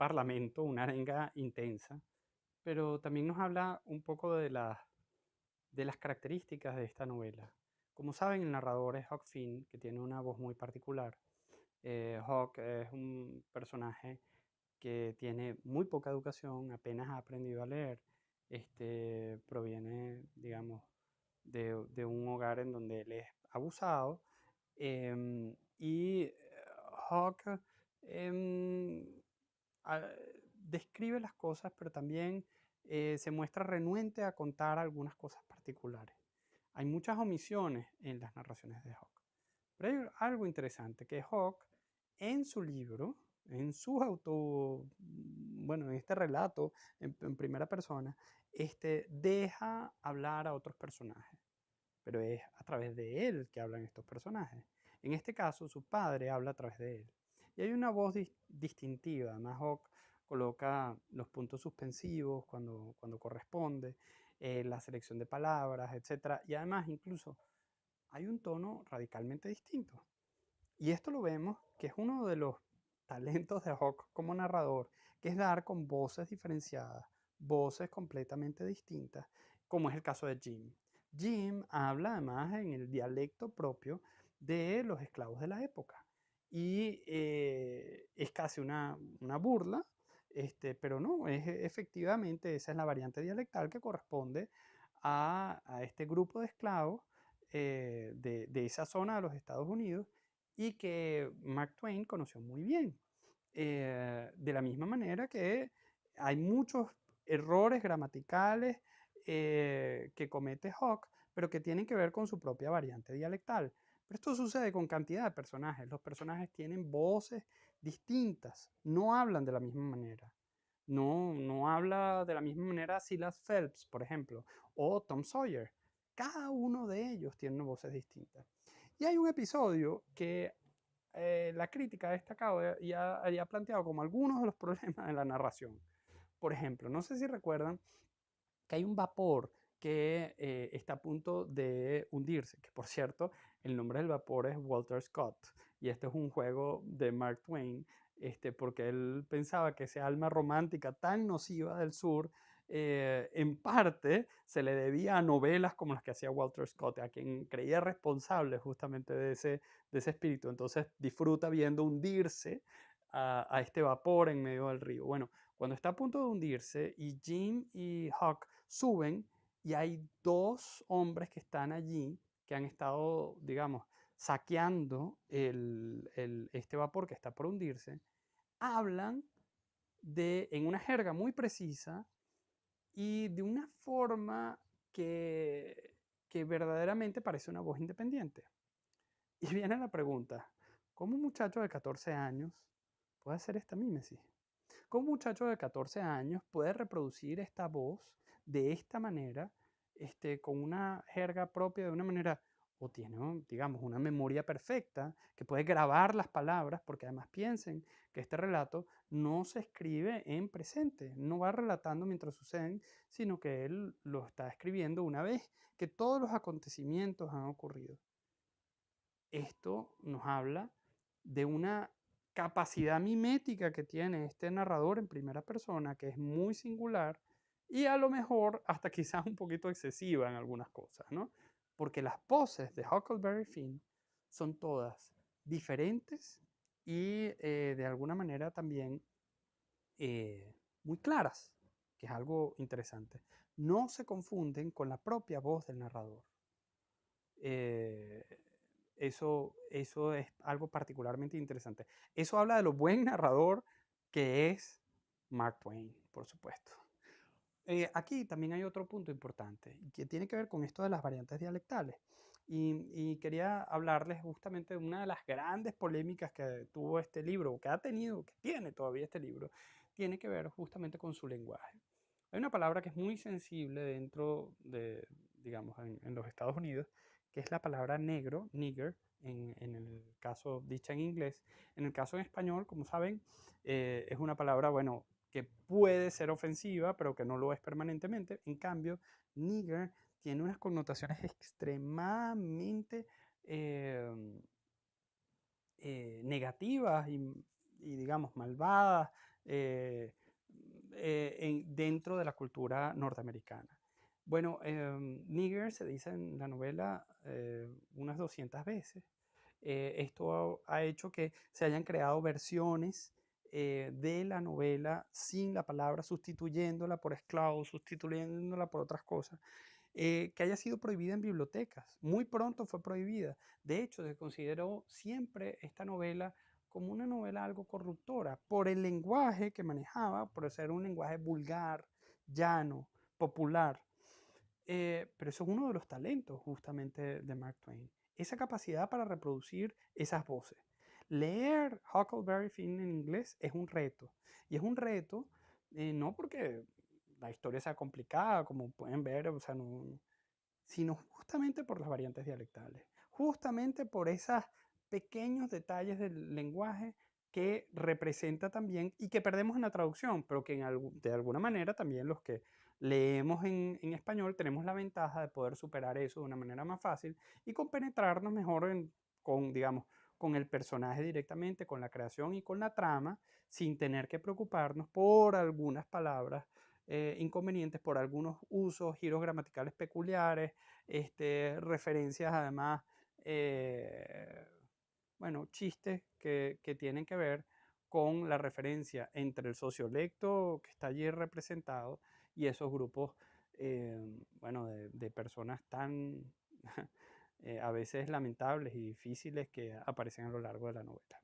parlamento, una arenga intensa, pero también nos habla un poco de las características de esta novela. Como saben, el narrador es Huck Finn, que tiene una voz muy particular. Huck es un personaje que tiene muy poca educación, apenas ha aprendido a leer. Proviene, digamos, de un hogar en donde él es abusado. Y Huck em, a- describe las cosas, pero también se muestra renuente a contar algunas cosas particulares. Hay muchas omisiones en las narraciones de Huck. Pero hay algo interesante, que Huck en su libro, en su bueno, en este relato en primera persona, deja hablar a otros personajes, pero es a través de él que hablan estos personajes. En este caso, su padre habla a través de él. Y hay una voz distintiva, además Hawk coloca los puntos suspensivos cuando corresponde, la selección de palabras, etc. Y además incluso hay un tono radicalmente distinto. Y esto lo vemos que es uno de los talentos de Hawk como narrador, que es dar con voces diferenciadas, voces completamente distintas, como es el caso de Jim. Jim habla además en el dialecto propio de los esclavos de la época. Y es casi una burla, pero no, efectivamente esa es la variante dialectal que corresponde a este grupo de esclavos de esa zona de los Estados Unidos y que Mark Twain conoció muy bien. De la misma manera que hay muchos errores gramaticales que comete Hawk, pero que tienen que ver con su propia variante dialectal. Pero esto sucede con cantidad de personajes. Los personajes tienen voces distintas, no hablan de la misma manera. No habla de la misma manera Silas Phelps, por ejemplo, o Tom Sawyer. Cada uno de ellos tiene voces distintas. Y hay un episodio que la crítica ha destacado y ha planteado como algunos de los problemas de la narración. Por ejemplo, no sé si recuerdan que hay un vapor que está a punto de hundirse, que por cierto, el nombre del vapor es Walter Scott, y este es un juego de Mark Twain, porque él pensaba que esa alma romántica tan nociva del sur, en parte se le debía a novelas como las que hacía Walter Scott, a quien creía responsable justamente de ese espíritu. Entonces disfruta viendo hundirse a este vapor en medio del río. Bueno, cuando está a punto de hundirse y Jim y Huck suben y hay dos hombres que están allí, que han estado, digamos, saqueando este vapor que está por hundirse, hablan en una jerga muy precisa y de una forma que verdaderamente parece una voz independiente. Y viene la pregunta, ¿cómo un muchacho de 14 años puede hacer esta mímesis? ¿Cómo un muchacho de 14 años puede reproducir esta voz de esta manera, con una jerga propia, de una manera, o tiene, digamos, una memoria perfecta, que puede grabar las palabras, porque además piensen que este relato no se escribe en presente, no va relatando mientras suceden, sino que él lo está escribiendo una vez que todos los acontecimientos han ocurrido. Esto nos habla de una capacidad mimética que tiene este narrador en primera persona, que es muy singular y a lo mejor hasta quizás un poquito excesiva en algunas cosas, ¿no? Porque las voces de Huckleberry Finn son todas diferentes y de alguna manera también muy claras, que es algo interesante. No se confunden con la propia voz del narrador. Eh, eso es algo particularmente interesante. Eso habla de lo buen narrador que es Mark Twain, por supuesto. Aquí también hay otro punto importante que tiene que ver con esto de las variantes dialectales. Y quería hablarles justamente de una de las grandes polémicas que tuvo este libro, o que ha tenido, que tiene todavía este libro, tiene que ver justamente con su lenguaje. Hay una palabra que es muy sensible dentro de, digamos, en los Estados Unidos, que es la palabra negro, nigger, en el caso dicha en inglés. En el caso en español, como saben, es una palabra, bueno, que puede ser ofensiva, pero que no lo es permanentemente. En cambio, nigger tiene unas connotaciones extremadamente negativas y, digamos, malvadas, dentro de la cultura norteamericana. Bueno, nigger se dice en la novela unas 200 veces. Esto ha hecho que se hayan creado versiones de la novela sin la palabra, sustituyéndola por esclavo, sustituyéndola por otras cosas, que haya sido prohibida en bibliotecas. Muy pronto fue prohibida. De hecho, se consideró siempre esta novela como una novela algo corruptora por el lenguaje que manejaba, por ser un lenguaje vulgar, llano, popular. Pero eso es uno de los talentos justamente de Mark Twain. Esa capacidad para reproducir esas voces. Leer Huckleberry Finn en inglés es un reto. Y es un reto no porque la historia sea complicada, como pueden ver, o sea, no, sino justamente por las variantes dialectales, justamente por esos pequeños detalles del lenguaje que representa también y que perdemos en la traducción, pero que de alguna manera también los que leemos en español tenemos la ventaja de poder superar eso de una manera más fácil y compenetrarnos mejor con, digamos, con el personaje directamente, con la creación y con la trama, sin tener que preocuparnos por algunas palabras inconvenientes, por algunos usos, giros gramaticales peculiares, referencias además, eh, bueno, chistes que tienen que ver con la referencia entre el sociolecto que está allí representado y esos grupos, bueno, de personas tan a veces lamentables y difíciles que aparecen a lo largo de la novela.